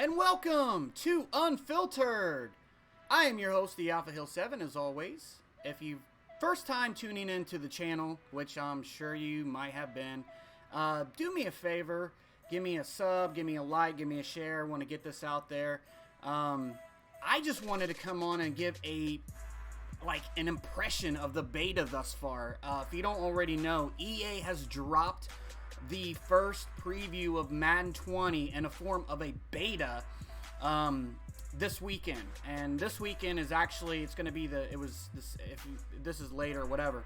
and welcome to Unfiltered. I am your host, the Alpha Hill 7, as always. If you first time tuning into the channel, which I'm sure you might have been, do me a favor, give me a sub, give me a like, give me a share. I want to get this out there. I just wanted to come on and give an impression of the beta thus far. If you don't already know, EA has dropped the first preview of Madden 20 in a form of a beta this weekend. And this weekend is actually, it's going to be this is later, whatever.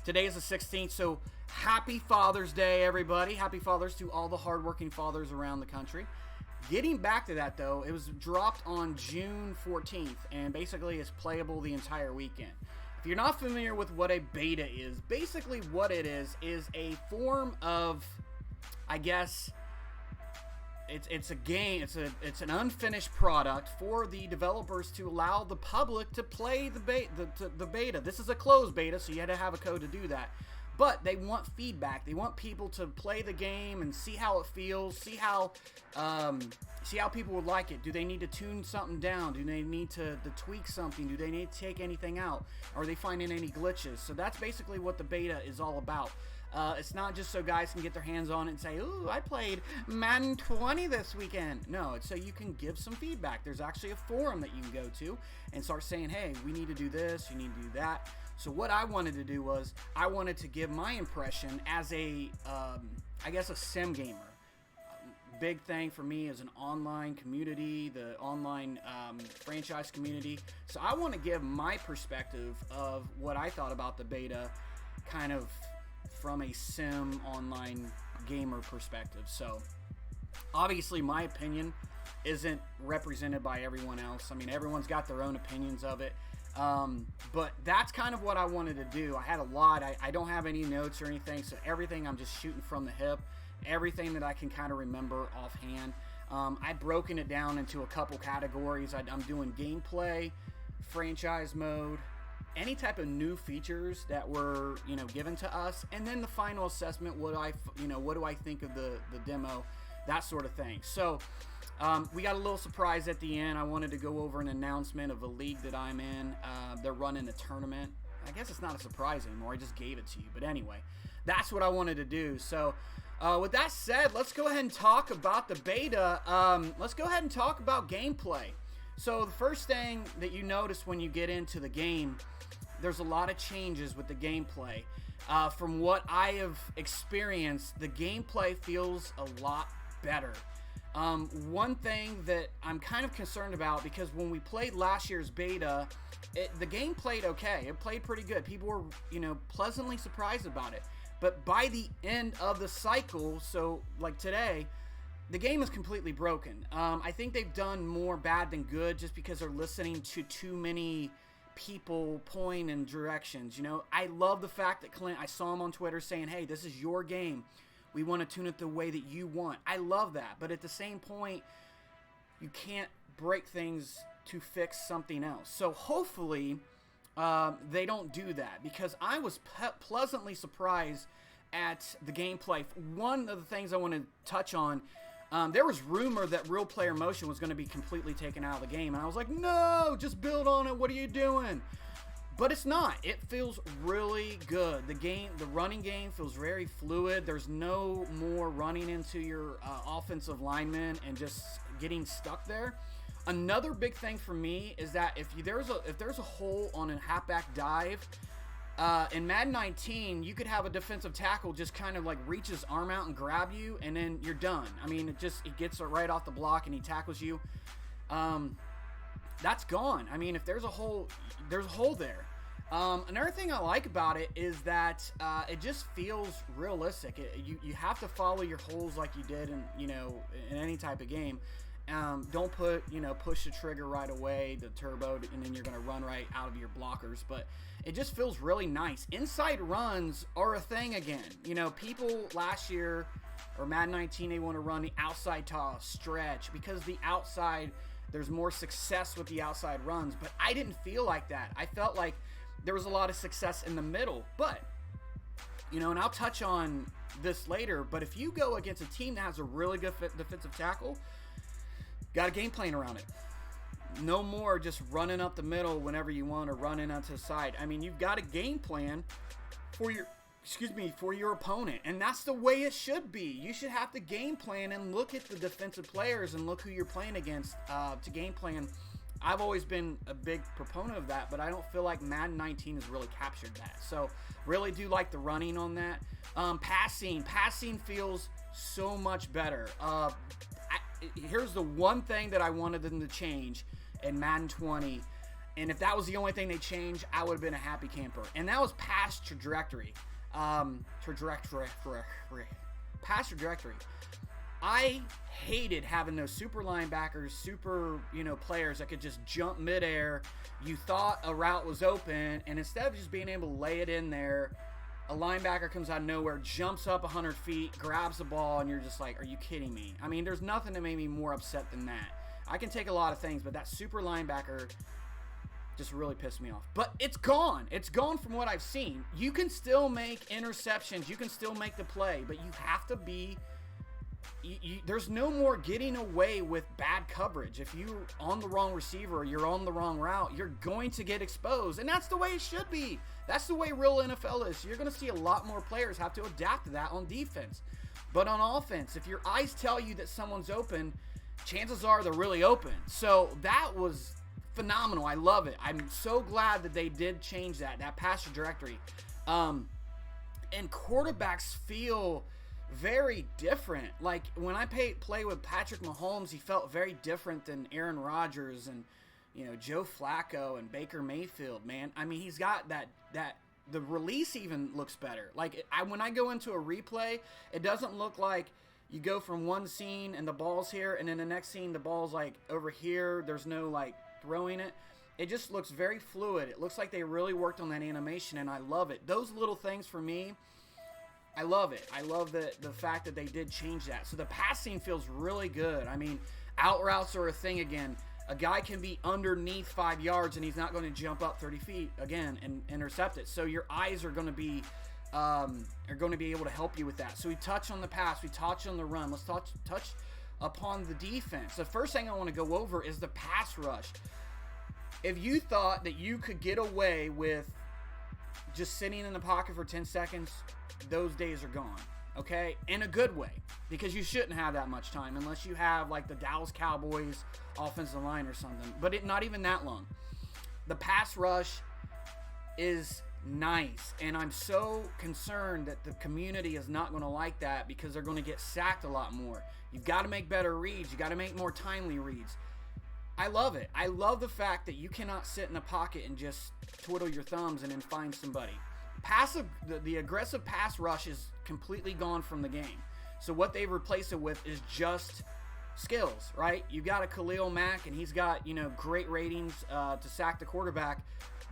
Today is the 16th, so happy Father's Day, everybody. Happy Fathers to all the hardworking fathers around the country. Getting back to that, though, it was dropped on June 14th, and basically it's playable the entire weekend. If you're not familiar with what a beta is, basically what it is a form of, I guess, it's a game, it's an unfinished product for the developers to allow the public to play the beta. This is a closed beta, so you had to have a code to do that. But they want feedback. They want people to play the game and see how it feels, see how people would like it. Do they need to tune something down? Do they need to tweak something? Do they need to take anything out? Are they finding any glitches? So that's basically what the beta is all about. It's not just so guys can get their hands on it and say, ooh, I played Madden 20 this weekend. No, it's so you can give some feedback. There's actually a forum that you can go to and start saying, hey, we need to do this, you need to do that. So what I wanted to do was I wanted to give my impression as a sim gamer. Big thing for me is an online community, the online franchise community. So I want to give my perspective of what I thought about the beta, kind of from a sim online gamer perspective. So obviously my opinion isn't represented by everyone else. I mean, everyone's got their own opinions of it. But that's kind of what I wanted to do. I had a lot. I don't have any notes or anything, so everything I'm just shooting from the hip. Everything that I can kind of remember offhand. I've broken it down into a couple categories. I'm doing gameplay, franchise mode, any type of new features that were given to us, and then the final assessment. What do I think of the demo, that sort of thing. So we got a little surprise at the end. I wanted to go over an announcement of a league that I'm in. They're running a tournament. I guess it's not a surprise anymore. I just gave it to you. But anyway, that's what I wanted to do. So with that said, let's go ahead and talk about the beta. Let's go ahead and talk about gameplay. So the first thing that you notice when you get into the game, there's a lot of changes with the gameplay. From what I have experienced, the gameplay feels a lot better. One thing that I'm kind of concerned about, because when we played last year's beta, the game played okay. It played pretty good. People were, pleasantly surprised about it. But by the end of the cycle, so like today, the game is completely broken. I think they've done more bad than good just because they're listening to too many people pulling in directions. I love the fact that Clint, I saw him on Twitter saying, hey, this is your game. We want to tune it the way that you want. I love that. But at the same point, you can't break things to fix something else. So hopefully they don't do that, because I was pleasantly surprised at the gameplay. One of the things I want to touch on, there was rumor that real player motion was going to be completely taken out of the game. And I was like, no, just build on it. What are you doing? But it's not. It feels really good. The running game feels very fluid. There's no more running into your offensive lineman and just getting stuck there. Another big thing for me is that if there's a hole on a halfback dive, in Madden 19, you could have a defensive tackle just kind of like reach his arm out and grab you, and then you're done. I mean, it gets it right off the block and he tackles you. That's gone. I mean, if there's a hole, there's a hole there. Another thing I like about it is that it just feels realistic. You have to follow your holes like you did in any type of game. Don't push the trigger right away, the turbo, and then you're going to run right out of your blockers. But it just feels really nice. Inside runs are a thing again. People last year, or Madden 19, they want to run the outside toss, stretch, because the outside, there's more success with the outside runs. But I didn't feel like that. I felt like there was a lot of success in the middle. But, and I'll touch on this later, but if you go against a team that has a really good defensive tackle, Got a game plan around it. No more just running up the middle whenever you want or running out to the side. I mean, you've got a game plan for your opponent, and that's the way it should be. You should have to game plan and look at the defensive players and look who you're playing against to game plan. I've always been a big proponent of that, but I don't feel like Madden 19 has really captured that. So really do like the running on that. Passing feels so much better. Here's the one thing that I wanted them to change in Madden 20, and if that was the only thing they changed, I would have been a happy camper. And that was pass trajectory. Pass trajectory. I hated having those super linebackers, players that could just jump midair. You thought a route was open, and instead of just being able to lay it in there, a linebacker comes out of nowhere, jumps up 100 feet, grabs the ball, and you're just like, are you kidding me? I mean, there's nothing that made me more upset than that. I can take a lot of things, but that super linebacker just really pissed me off. But it's gone. It's gone from what I've seen. You can still make interceptions. You can still make the play, but you have to be... there's no more getting away with bad coverage. If you're on the wrong receiver or you're on the wrong route, you're going to get exposed. And that's the way it should be. That's the way real NFL is. You're going to see a lot more players have to adapt to that on defense. But on offense, if your eyes tell you that someone's open, chances are they're really open. So that was phenomenal. I love it. I'm so glad that they did change that pass trajectory. And quarterbacks feel very different. Like when I play with Patrick Mahomes, he felt very different than Aaron Rodgers and Joe Flacco and Baker Mayfield. Man, I mean, he's got that the release even looks better. Like when I go into a replay, it doesn't look like you go from one scene and the ball's here, and then the next scene the ball's like over here. There's no like throwing it. It just looks very fluid. It looks like they really worked on that animation, and I love it. Those little things for me, I love it. I love the fact that they did change that. So the passing feels really good. I mean, out routes are a thing again. A guy can be underneath 5 yards and he's not going to jump up 30 feet again and intercept it. So your eyes are going to be able to help you with that. So we touch on the pass, we touch on the run. Let's touch upon the defense. The first thing I want to go over is the pass rush. If you thought that you could get away with just sitting in the pocket for 10 seconds, those days are gone, okay? In a good way, because you shouldn't have that much time unless you have like the Dallas Cowboys offensive line or something, but not even that long. The pass rush is nice, and I'm so concerned that the community is not going to like that because they're going to get sacked a lot more. You've got to make better reads. You got to make more timely reads. I love it. I love the fact that you cannot sit in the pocket and just twiddle your thumbs and then find somebody. The aggressive pass rush is completely gone from the game. So what they've replaced it with is just skills, right? You got a Khalil Mack, and he's got great ratings to sack the quarterback.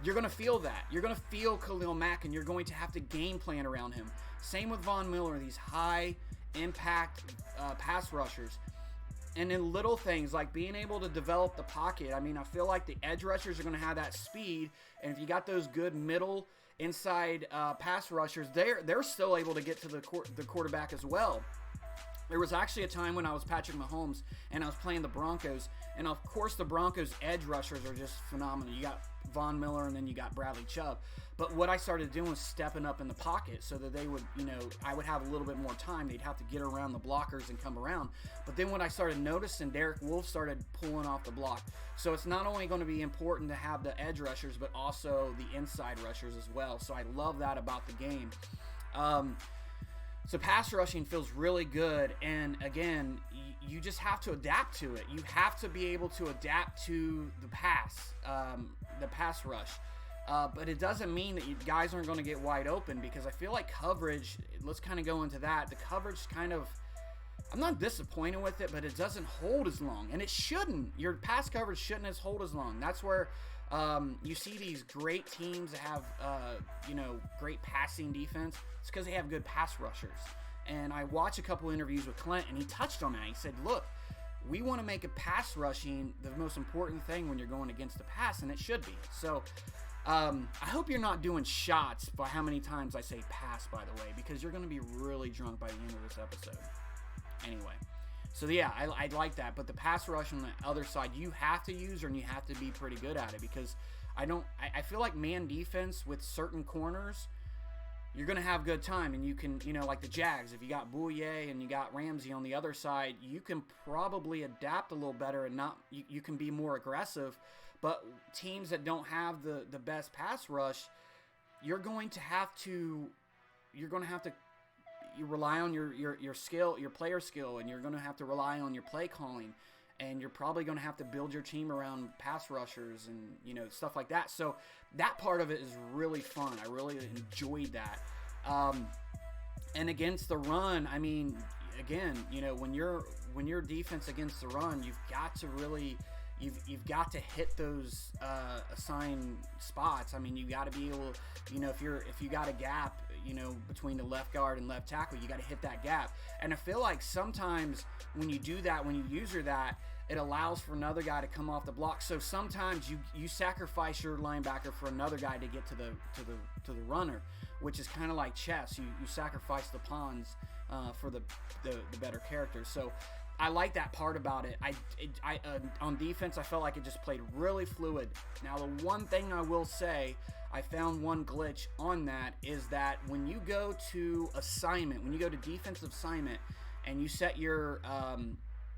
You're going to feel that. You're going to feel Khalil Mack, and you're going to have to game plan around him. Same with Von Miller, these high impact pass rushers. And in little things like being able to develop the pocket. I mean, I feel like the edge rushers are going to have that speed, and if you got those good middle inside pass rushers, they're still able to get to the quarterback as well. There was actually a time when I was Patrick Mahomes and I was playing the Broncos, and of course the Broncos edge rushers are just phenomenal. You got Von Miller and then you got Bradley Chubb. But what I started doing was stepping up in the pocket so that they would, I would have a little bit more time. They'd have to get around the blockers and come around. But then when I started noticing, Derek Wolfe started pulling off the block. So it's not only going to be important to have the edge rushers, but also the inside rushers as well. So I love that about the game. So pass rushing feels really good, and again, you just have to adapt to it. You have to be able to adapt to the pass rush. But it doesn't mean that you guys aren't going to get wide open, because I feel like coverage, let's kind of go into that. The coverage I'm not disappointed with it, but it doesn't hold as long, and it shouldn't. Your pass coverage shouldn't hold as long. That's where you see these great teams that have, great passing defense. It's because they have good pass rushers. And I watched a couple interviews with Clint, and he touched on that. He said, look, we want to make a pass rushing the most important thing when you're going against the pass, and it should be. So I hope you're not doing shots by how many times I say pass, by the way, because you're going to be really drunk by the end of this episode. Anyway, So yeah, I like that. But the pass rush on the other side, you have to use her and you have to be pretty good at it, because I feel like man defense with certain corners, you're going to have good time, and you can, like the Jags, if you got Bouye and you got Ramsey on the other side, you can probably adapt a little better and you can be more aggressive. But teams that don't have the best pass rush, you're going to have to you rely on your skill, your player skill, and you're going to have to rely on your play calling, and you're probably going to have to build your team around pass rushers and stuff like that. So that part of it is really fun. I really enjoyed that. And against the run, I mean, again, when you're defense against the run, you've got to really you've got to hit those assigned spots. I mean, you got to be able, if you got a gap, between the left guard and left tackle, you got to hit that gap. And I feel like sometimes when you do that, when you user that, it allows for another guy to come off the block. So sometimes you sacrifice your linebacker for another guy to get to the runner, which is kind of like chess. You sacrifice the pawns for the better characters. So I like that part about it. On defense, I felt like it just played really fluid. Now, the one thing I will say, I found one glitch on that, is that when you go to assignment, when you go to defensive assignment, and you set your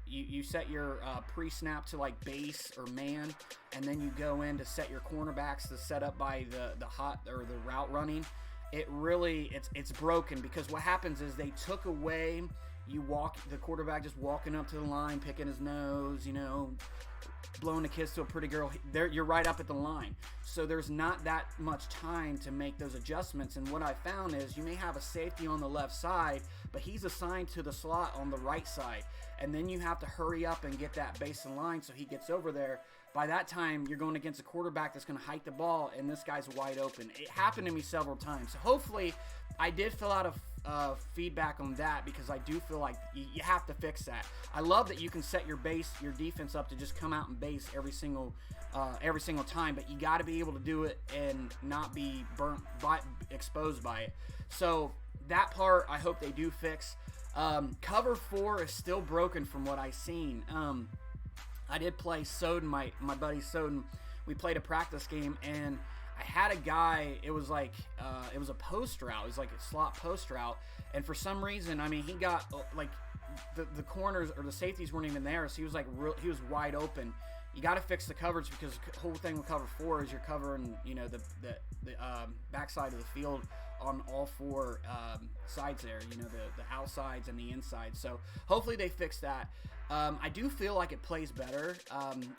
you set your pre-snap to like base or man, and then you go in to set your cornerbacks to set up by the hot or the route running, it's broken, because what happens is they took away the quarterback just walking up to the line, picking his nose, blowing a kiss to a pretty girl. You're right up at the line. So there's not that much time to make those adjustments. And what I found is you may have a safety on the left side, but he's assigned to the slot on the right side. And then you have to hurry up and get that base in line so he gets over there. By that time, you're going against a quarterback that's going to hike the ball, and this guy's wide open. It happened to me several times. So hopefully, I did fill out a feedback on that, because I do feel like you have to fix that. I love that you can set your defense up to just come out and base every single time, but you got to be able to do it and not be exposed by it. So that part, I hope they do fix. Cover 4 is still broken from what I've seen. I did play Soden, my buddy Soden. We played a practice game, and I had a guy, it was like, it was a post route. It was like a slot post route. And for some reason, I mean, he got, like, the corners or the safeties weren't even there. So he was like, he was wide open. You got to fix the coverage, because the whole thing with cover 4 is you're covering, the backside of the field on all 4 sides there, the outsides and the inside. So hopefully they fix that. I do feel like it plays better.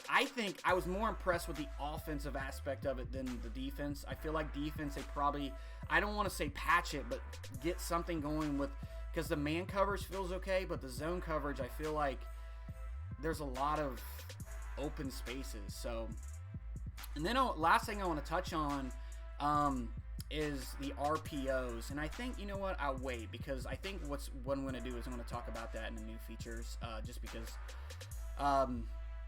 I think I was more impressed with the offensive aspect of it than the defense. I feel like defense, they probably, I don't want to say patch it, but get something going with, because the man coverage feels okay, but the zone coverage, I feel like there's a lot of open spaces. So, and then last thing I want to touch on is the RPOs. And I think, I'll wait, because I think what I'm going to do is I'm going to talk about that in the new features, just because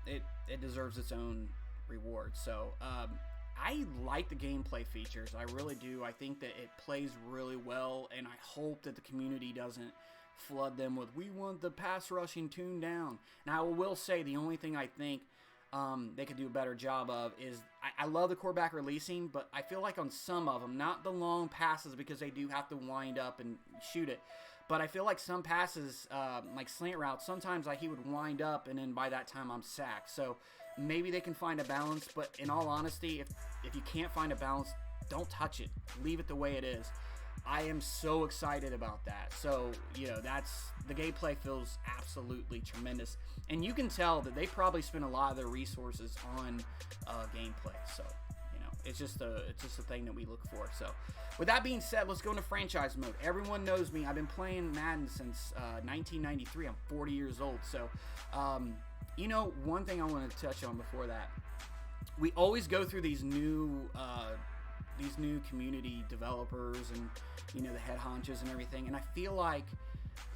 it deserves its own reward. So I like the gameplay features. I really do. I think that it plays really well, and I hope that the community doesn't flood them with, we want the pass rushing tuned down. Now, I will say the only thing I think they could do a better job of is, I love the quarterback releasing, but I feel like on some of them, not the long passes, because they do have to wind up and shoot it, but I feel like some passes, like slant routes, sometimes he would wind up, and then by that time I'm sacked. So maybe they can find a balance, but in all honesty, if you can't find a balance, don't touch it. Leave it the way it is. I am so excited about that. So, the gameplay feels absolutely tremendous. And you can tell that they probably spend a lot of their resources on gameplay. So, it's just a thing that we look for. So, with that being said, let's go into franchise mode. Everyone knows me. I've been playing Madden since 1993. I'm 40 years old. So, one thing I want to touch on before that. We always go through these new community developers and the head honchos and everything, and I feel like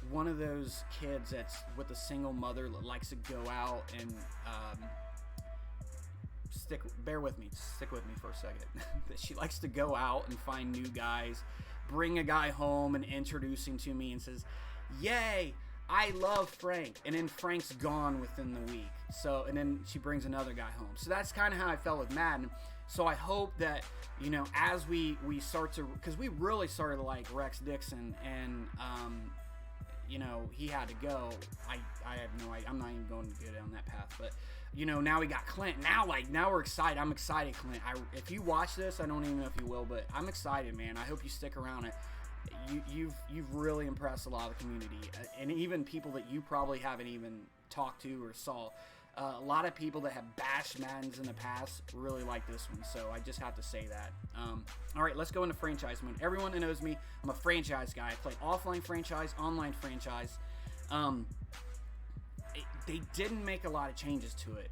one of those kids that's with a single mother that likes to go out and stick with me for a second. That she likes to go out and find new guys, bring a guy home and introduce him to me, and says, yay, I love Frank, and then Frank's gone within the week. So, and then she brings another guy home. So that's kind of how I felt with Madden. So I hope that, you know, as we start to, because we really started to like Rex Dixon, and you know, he had to go. I have no idea. I'm not even going to go down that path, but you know, now we got Clint. Now we're excited. I'm excited, Clint. If you watch this, I don't even know if you will, but I'm excited, man. I hope you stick around. You've really impressed a lot of the community, and even people that you probably haven't even talked to or saw. A lot of people that have bashed Maddens in the past really like this one, so I just have to say that. All right, let's go into franchise mode. Everyone that knows me, I'm a franchise guy. I play offline franchise, online franchise. They didn't make a lot of changes to it.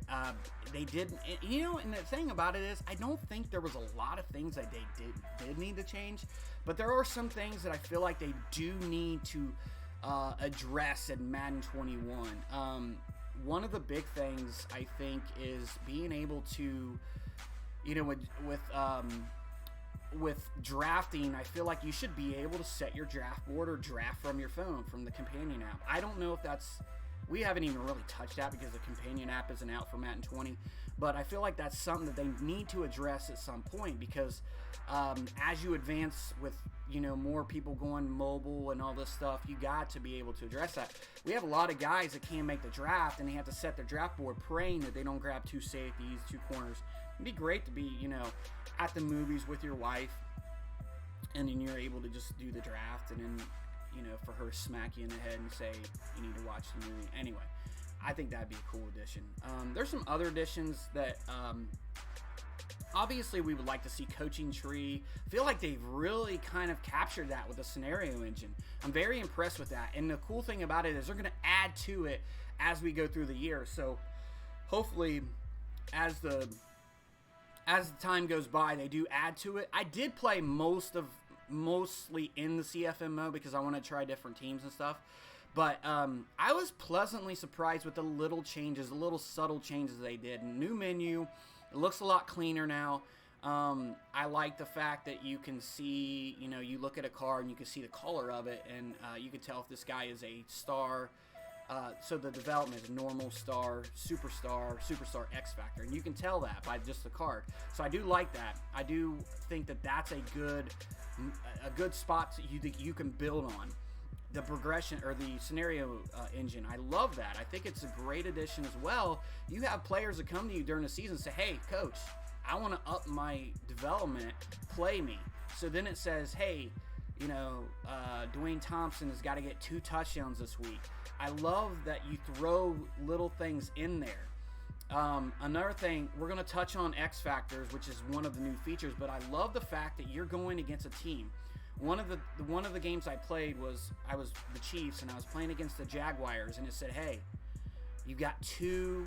They didn't, you know, and the thing about it is, I don't think there was a lot of things that they did need to change, but there are some things that I feel like they do need to address in Madden 21. One of the big things I think is being able to, you know, with drafting, I feel like you should be able to set your draft board or draft from your phone, from the companion app. I don't know if that's, we haven't even really touched that because the companion app isn't out for Madden 20, but I feel like that's something that they need to address at some point, because as you advance with, you know, more people going mobile and all this stuff, you got to be able to address that. We have a lot of guys that can't make the draft, and they have to set their draft board praying that they don't grab 2 safeties, 2 corners. It'd be great to be, you know, at the movies with your wife, and then you're able to just do the draft, and then, you know, for her to smack you in the head and say you need to watch the movie. Anyway, I think that'd be a cool addition. There's some other additions that obviously we would like to see. Coaching tree. I feel like they've really kind of captured that with the scenario engine. I'm very impressed with that, and the cool thing about it is they're going to add to it as we go through the year. So hopefully as the time goes by, they do add to it. I did play mostly in the CFM mode because I want to try different teams and stuff, but I was pleasantly surprised with the little changes, the little subtle changes they did. New menu, it looks a lot cleaner now. I like the fact that you can see, you know, you look at a car and you can see the color of it, and you can tell if this guy is a star. So the development is normal, star, superstar, X Factor, and you can tell that by just the card. So I do like that. I do think that that's a good spot that you can build on. The progression or the scenario engine, I love that. I think it's a great addition as well. You have players that come to you during the season and say, hey, coach, I want to up my development, play me. So then it says, hey, you know, Dwayne Thompson has got to get 2 touchdowns this week. I love that you throw little things in there. Another thing, we're going to touch on X Factors, which is one of the new features, but I love the fact that you're going against a team. One of the games I played was, I was the Chiefs, and I was playing against the Jaguars, and it said, hey, you've got 2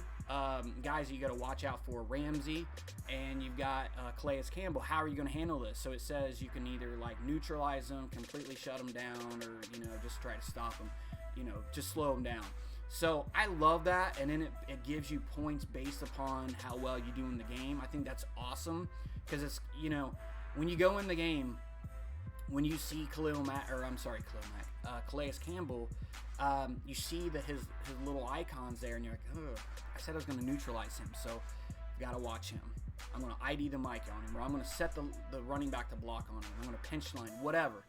guys that you got to watch out for, Ramsey, and you've got Calais Campbell. How are you going to handle this? So it says you can either like neutralize them, completely shut them down, or, you know, just try to stop them, you know, just slow them down. So I love that, and then it gives you points based upon how well you do in the game. I think that's awesome, because it's, you know, when you go in the game, when you see Calais Campbell, you see that his little icons there, and you're like, oh, I said I was going to neutralize him, so got to watch him. I'm going to ID the mic on him, or I'm going to set the running back to block on him. I'm going to pinch line, whatever.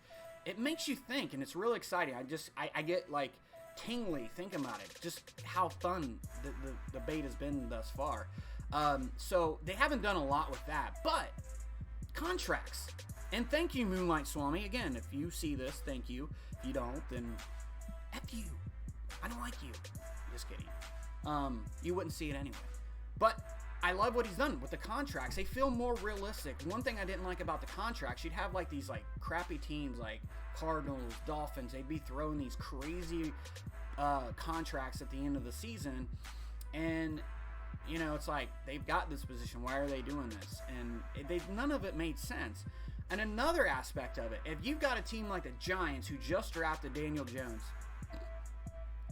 It makes you think, and it's really exciting. I get like tingly thinking about it, just how fun the bait has been thus far. So they haven't done a lot with that, but contracts. And thank you, Moonlight Swami. Again, if you see this, thank you. If you don't, then F you. I don't like you. Just kidding. You wouldn't see it anyway. But I love what he's done with the contracts. They feel more realistic. One thing I didn't like about the contracts, you'd have like these like crappy teams like Cardinals, Dolphins. They'd be throwing these crazy contracts at the end of the season. And, you know, it's like, they've got this position. Why are they doing this? And none of it made sense. And another aspect of it, if you've got a team like the Giants who just drafted Daniel Jones,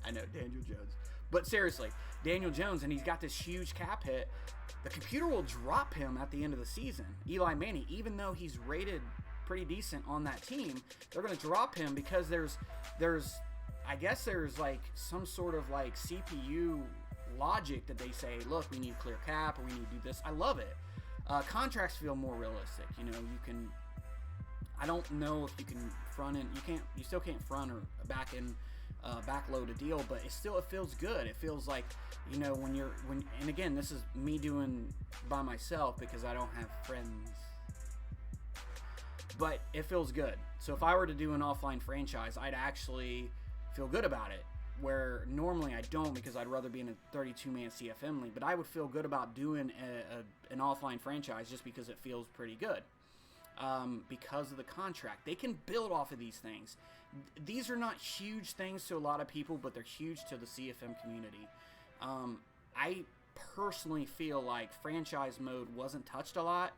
I know, Daniel Jones, but seriously, Daniel Jones, and he's got this huge cap hit, the computer will drop him at the end of the season. Eli Manning, even though he's rated pretty decent on that team, they're going to drop him because there's I guess there's like some sort of like CPU logic that they say, look, we need clear cap or we need to do this. I love it. Contracts feel more realistic. You know, you can. I don't know if you can front end. You still can't front or backload a deal, but it feels good. It feels like, you know, and again, this is me doing by myself because I don't have friends. But it feels good. So if I were to do an offline franchise, I'd actually feel good about it. Where normally I don't, because I'd rather be in a 32-man CFM league. But I would feel good about doing an offline franchise just because it feels pretty good. Because of the contract. They can build off of these things. These are not huge things to a lot of people, but they're huge to the CFM community. I personally feel like franchise mode wasn't touched a lot,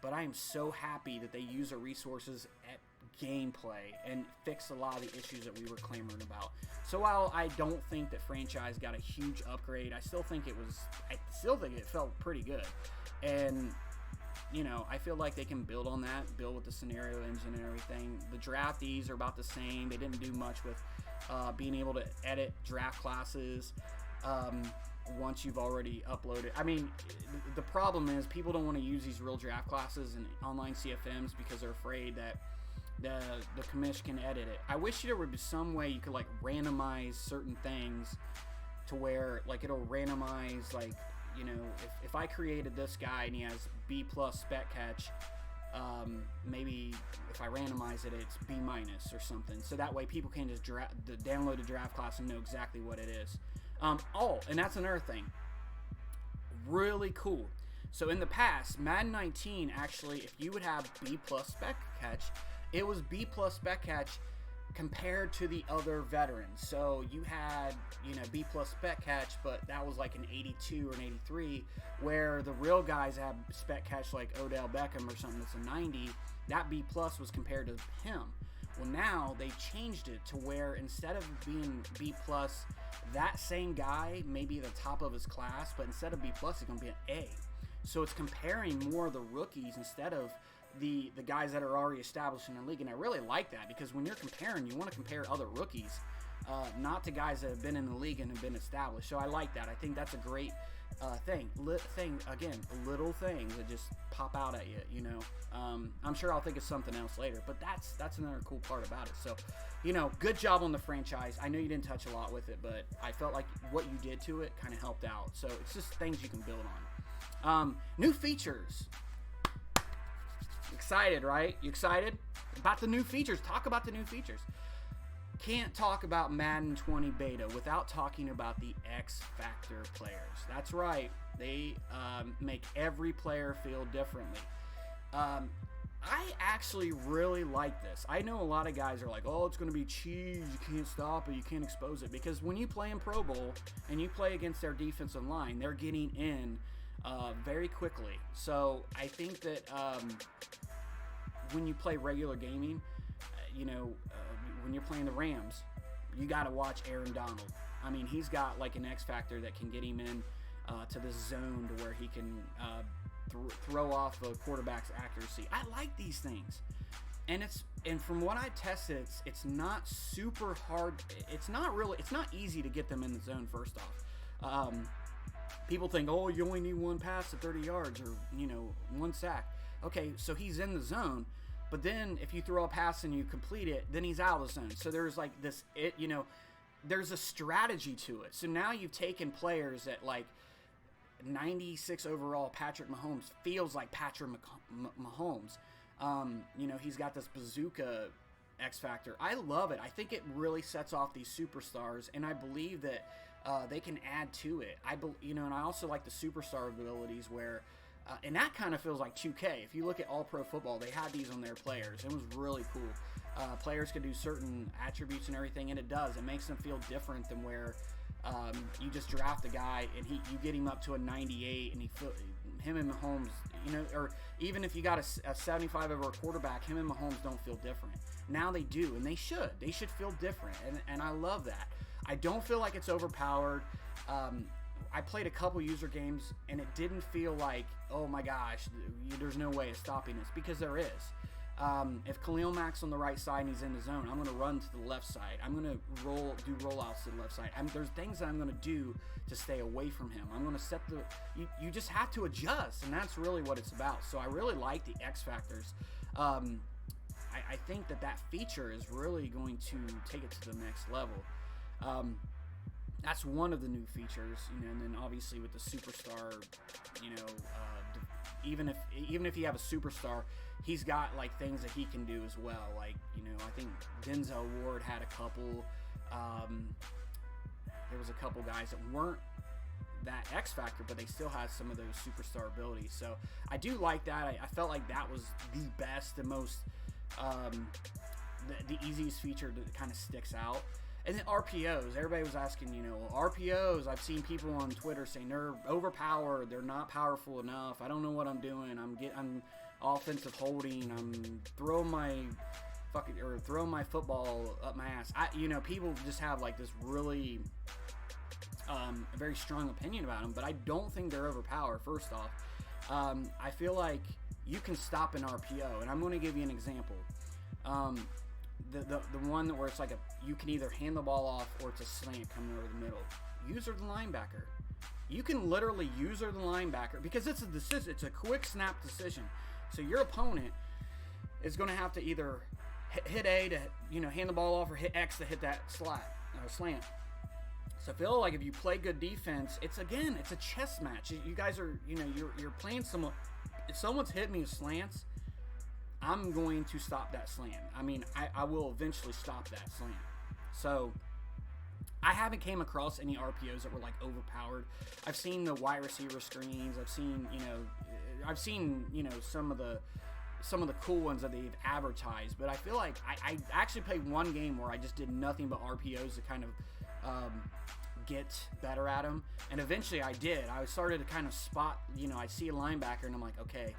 but I am so happy that they use their resources at gameplay and fix a lot of the issues that we were clamoring about. So while I don't think that franchise got a huge upgrade, I still think it felt pretty good. And you know, I feel like they can build on that, build with the scenario engine and everything. The draftees are about the same. They didn't do much with being able to edit draft classes once you've already uploaded. I mean, the problem is people don't want to use these real draft classes in online CFMs because they're afraid that the commish can edit it. I wish there would be some way you could like randomize certain things to where like it'll randomize like, you know, if I created this guy and he has B+ spec catch, maybe if I randomize it, it's B- or something. So that way people can just download a draft class and know exactly what it is. And that's another thing. Really cool. So in the past, Madden 19 actually, if you would have B+ spec catch, it was B+ spec catch compared to the other veterans. So you had, you know, B+ spec catch, but that was like an 82 or an 83, where the real guys have spec catch like Odell Beckham or something that's a 90. That B+ was compared to him. Well, now they changed it to where instead of being B+, that same guy may be the top of his class, but instead of B+, it's going to be an A. So it's comparing more of the rookies instead of the guys that are already established in the league. And I really like that, because when you're comparing, you want to compare other rookies, not to guys that have been in the league and have been established. So I like that. I think that's a great thing. Again, little things that just pop out at you, you know. I'm sure I'll think of something else later, but that's another cool part about it. So, you know, good job on the franchise. I know you didn't touch a lot with it, but I felt like what you did to it kind of helped out. So it's just things you can build on. New features. Excited, right? You excited about the new features? Talk about the new features. Can't talk about Madden 20 beta without talking about the X Factor players. That's right. They make every player feel differently. I actually really like this. I know a lot of guys are like, oh, it's going to be cheese. You can't stop it. You can't expose it. Because when you play in Pro Bowl and you play against their defensive line, they're getting in very quickly. So I think that when you play regular gaming, when you're playing the Rams, you got to watch Aaron Donald. I mean, he's got like an X factor that can get him in to the zone to where he can throw off the quarterback's accuracy. I like these things, and from what I tested, it's not super hard. It's not easy to get them in the zone. First off, people think, oh, you only need one pass to 30 yards or one sack. Okay, so he's in the zone. But then if you throw a pass and you complete it, then he's out of the zone. So there's like this, there's a strategy to it. So now you've taken players that like 96 overall Patrick Mahomes feels like Patrick Mahomes. He's got this bazooka X factor. I love it. I think it really sets off these superstars, and I believe that they can add to it. And I also like the superstar abilities where. And that kind of feels like 2K. If you look at All Pro Football, they had these on their players. It was really cool. Players could do certain attributes and everything, and it does. It makes them feel different than where you just draft a guy and you get him up to a 98, and him and Mahomes, or even if you got a 75 over a quarterback, him and Mahomes don't feel different. Now they do, and they should. They should feel different, and I love that. I don't feel like it's overpowered. I played a couple user games, and it didn't feel like, oh my gosh, there's no way of stopping this, because there is. If Khalil Mack's on the right side and he's in the zone, I'm going to run to the left side. I'm going to do rollouts to the left side. There's things that I'm going to do to stay away from him. I'm going to set the... You just have to adjust, and that's really what it's about. So I really like the X factors. I think that feature is really going to take it to the next level. That's one of the new features, and then obviously with the superstar, even if you have a superstar, he's got like things that he can do as well. Like, I think Denzel Ward had a couple. There was a couple guys that weren't that X factor, but they still had some of those superstar abilities. So I do like that. I felt like that was the best, the most, the easiest feature that kind of sticks out. And then RPOs. Everybody was asking, RPOs. I've seen people on Twitter saying they're overpowered. They're not powerful enough. I don't know what I'm doing. I'm offensive holding. I'm throwing my football up my ass. People just have like this really a very strong opinion about them, but I don't think they're overpowered. First off, I feel like you can stop an RPO, and I'm going to give you an example. The one where it's like you can either hand the ball off or it's a slant coming over the middle. User the linebacker. You can literally user the linebacker because it's a decision. It's a quick snap decision. So your opponent is going to have to either hit A to hand the ball off or hit X to hit that slant. So I feel like if you play good defense, it's a chess match. You guys are you're playing someone. If someone's hit me with slants, I'm going to stop that slant. I will eventually stop that slant. So I haven't came across any RPOs that were like overpowered. I've seen the wide receiver screens. I've seen some of the cool ones that they've advertised. But I feel like I actually played one game where I just did nothing but RPOs to kind of get better at them. And eventually I did. I started to kind of spot. I see a linebacker and I'm like, okay,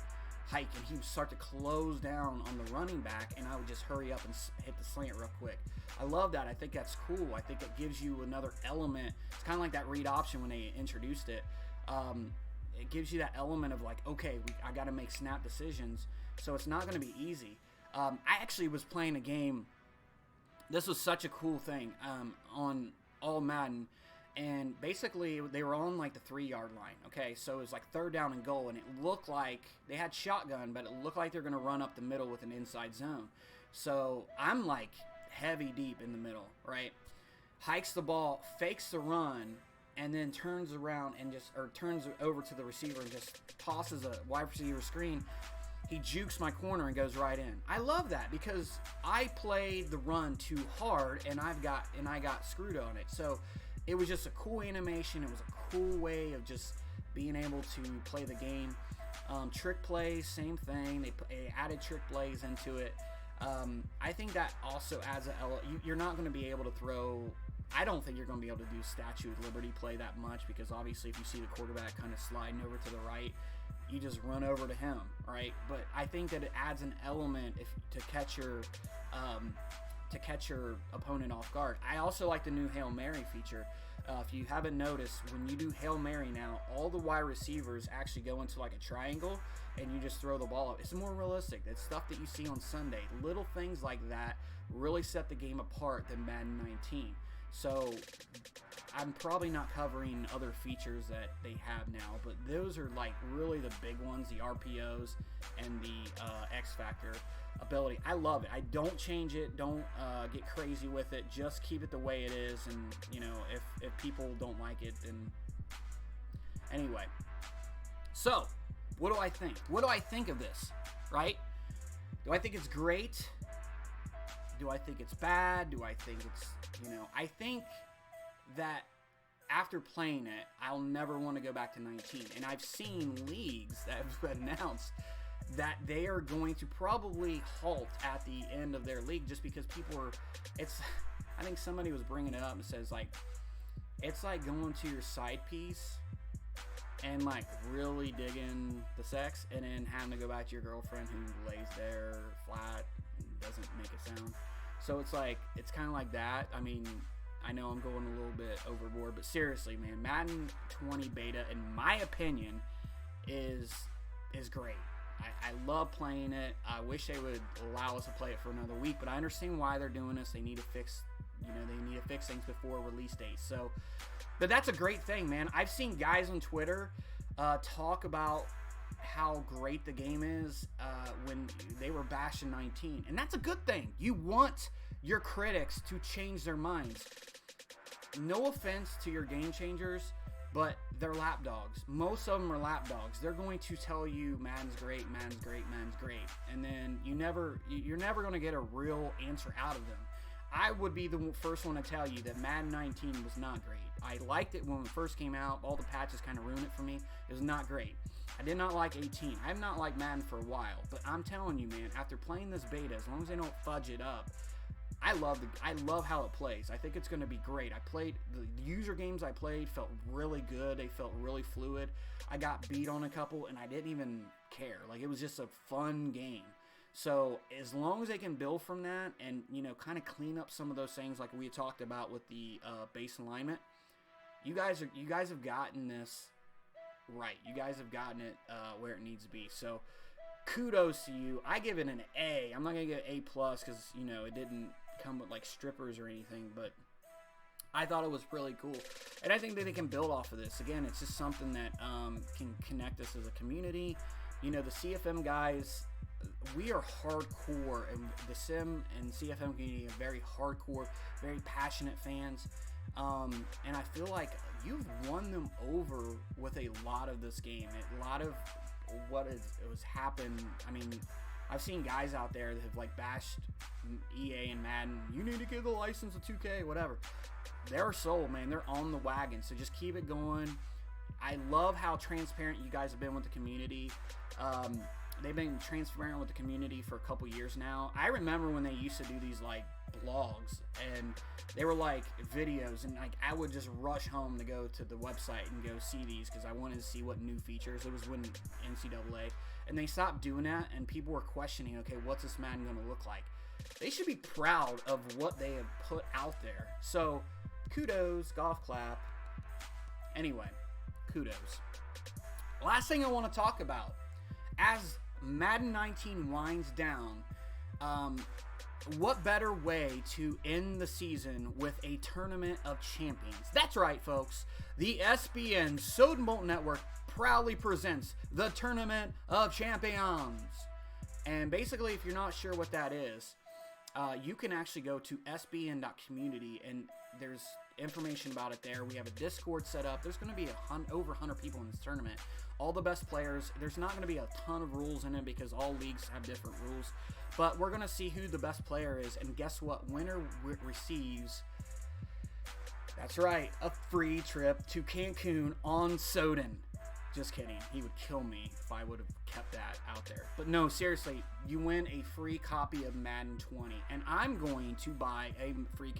hike, and he would start to close down on the running back, and I would just hurry up and hit the slant real quick. I love that. I think that's cool. I think it gives you another element. It's kind of like that read option when they introduced it. It gives you that element of like, okay, I got to make snap decisions, so it's not going to be easy. I actually was playing a game. This was such a cool thing on all Madden. And basically, they were on like the 3-yard line. Okay, so it was like 3rd down and goal, and it looked like they had shotgun, but it looked like they're going to run up the middle with an inside zone. So I'm like heavy deep in the middle, right? Hikes the ball, fakes the run, and then turns around and turns over to the receiver and just tosses a wide receiver screen. He jukes my corner and goes right in. I love that because I played the run too hard, and I got screwed on it. So it was just a cool animation. It was a cool way of just being able to play the game. Trick plays, same thing. They added trick plays into it. I think that also adds you're not going to be able to throw. I don't think you're going to be able to do Statue of Liberty play that much because obviously if you see the quarterback kind of sliding over to the right, you just run over to him, right? But I think that it adds an element to catch your opponent off guard. I also like the new Hail Mary feature. If you haven't noticed, when you do Hail Mary now, all the wide receivers actually go into like a triangle and you just throw the ball up. It's more realistic. It's stuff that you see on Sunday. Little things like that really set the game apart than Madden 19. So I'm probably not covering other features that they have now, but those are like really the big ones, the RPOs and the X Factor ability. I love it. I don't change it. Don't get crazy with it. Just keep it the way it is. And if people don't like it, then anyway. So what do I think? What do I think of this? Right? Do I think it's great? Do I think it's bad? Do I think it's I think that after playing it, I'll never want to go back to 19. And I've seen leagues that have announced that they are going to probably halt at the end of their league just because people are. I think somebody was bringing it up and says like, it's like going to your side piece and like really digging the sex and then having to go back to your girlfriend who lays there flat and doesn't make a sound. So it's like, it's kind of like that. I mean, I know I'm going a little bit overboard, but seriously, man, Madden 20 beta, in my opinion, is great. I love playing it. I wish they would allow us to play it for another week, but I understand why they're doing this. They need to fix, they need to fix things before release date. So, but that's a great thing, man. I've seen guys on Twitter talk about how great the game is when they were bashing 19, and that's a good thing. You want your critics to change their minds. No offense to your game changers, but they're lapdogs. Most of them are lapdogs. They're going to tell you Madden's great, Madden's great, Madden's great, and then you're never going to get a real answer out of them. I would be the first one to tell you that Madden 19 was not great. I liked it when it first came out. All the patches kind of ruined it for me. It was not great. I did not like 18. I have not liked Madden for a while, but I'm telling you, man, after playing this beta, as long as they don't fudge it up, I love how it plays. I think it's going to be great. The user games I played felt really good. They felt really fluid. I got beat on a couple, and I didn't even care. Like, it was just a fun game. So as long as they can build from that and, kind of clean up some of those things like we talked about with the base alignment, you guys have gotten this right. You guys have gotten it where it needs to be. So kudos to you. I give it an A. I'm not going to give it A+ because, it didn't come with like strippers or anything, but I thought it was really cool. And I think that they can build off of this. Again, it's just something that can connect us as a community. The CFM guys, we are hardcore, and the Sim and CFM community are very hardcore, very passionate fans. And I feel like you've won them over with a lot of this game. A lot of what has happened. I mean, I've seen guys out there that have like bashed EA and Madden. You need to give the license to 2K, whatever. They're sold, man. They're on the wagon. So just keep it going. I love how transparent you guys have been with the community. They've been transparent with the community for a couple years now. I remember when they used to do these like blogs, and they were like videos, and like I would just rush home to go to the website and go see these because I wanted to see what new features. It was when NCAA, and they stopped doing that, and people were questioning, okay, what's this Madden going to look like? They should be proud of what they have put out there. So kudos, golf clap. Anyway, kudos. Last thing I want to talk about, as Madden 19 winds down, what better way to end the season with a Tournament of Champions? That's right, folks. The SBN Sodenbolt Network proudly presents the Tournament of Champions. And basically, if you're not sure what that is, you can actually go to sbn.community, and there's information about it there. We have a Discord set up. There's going to be over 100 people in this tournament. All the best players. There's not going to be a ton of rules in it because all leagues have different rules. But we're going to see who the best player is. And guess what? Winner receives, that's right, a free trip to Cancun on Soden. Just kidding. He would kill me if I would have kept that out there. But no, seriously, you win a free copy of Madden 20. And I'm going to buy a free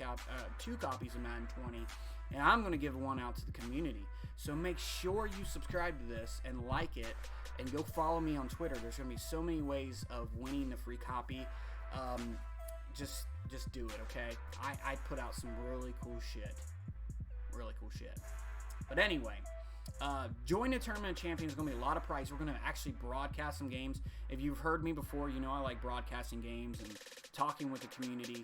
2 copies of Madden 20. And I'm going to give one out to the community. So make sure you subscribe to this and like it. And go follow me on Twitter. There's going to be so many ways of winning the free copy. Just do it, okay? I put out some really cool shit. Really cool shit. But anyway, join the Tournament of Champions. It's going to be a lot of prize. We're going to actually broadcast some games. If you've heard me before, you know I like broadcasting games and talking with the community.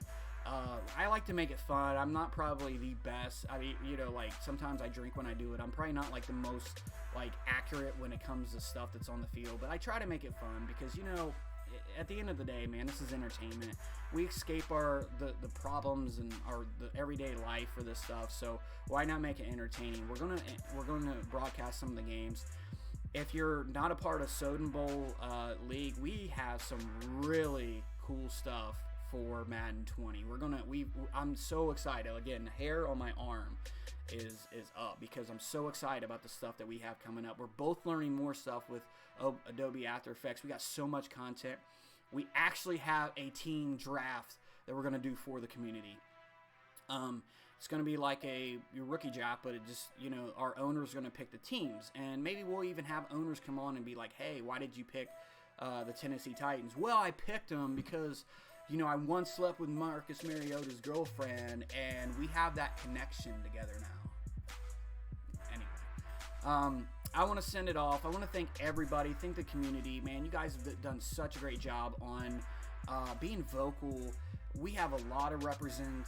I like to make it fun. I'm not probably the best. I mean, like sometimes I drink when I do it. I'm probably not like the most like accurate when it comes to stuff that's on the field, but I try to make it fun because at the end of the day, man, this is entertainment. We escape the problems and the everyday life for this stuff. So why not make it entertaining? We're gonna broadcast some of the games. If you're not a part of Soden Bowl League, we have some really cool stuff for Madden 20. I'm so excited. Again, hair on my arm is up because I'm so excited about the stuff that we have coming up. We're both learning more stuff with Adobe After Effects. We got so much content. We actually have a team draft that we're going to do for the community. It's going to be like your rookie draft, but it just, our owner's going to pick the teams. And maybe we'll even have owners come on and be like, hey, why did you pick the Tennessee Titans? Well, I picked them because I once slept with Marcus Mariota's girlfriend, and we have that connection together now. Anyway, I want to send it off. I want to thank everybody, thank the community. Man, you guys have done such a great job on being vocal. We have a lot of representation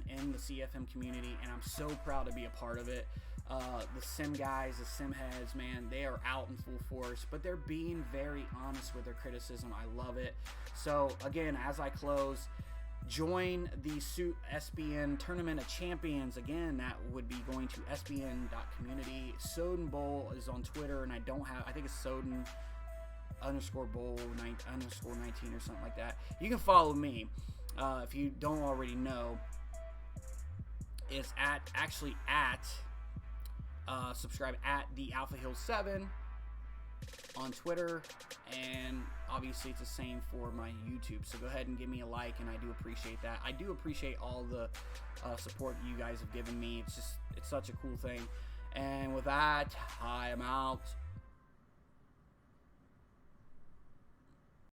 in the CFM community, and I'm so proud to be a part of it. The sim guys, the sim heads, man, they are out in full force, but they're being very honest with their criticism. I love it. So again, as I close, join the Suit SBN Tournament of Champions. Again, that would be going to sbn.community. Soden Bowl is on Twitter, and I think it's Soden _bowl 19 or something like that. You can follow me if you don't already know. It's subscribe at the Alpha Hill 7 on Twitter, and obviously it's the same for my YouTube. So go ahead and give me a like, and I do appreciate that. I do appreciate all the support you guys have given me. It's such a cool thing. And with that, I am out.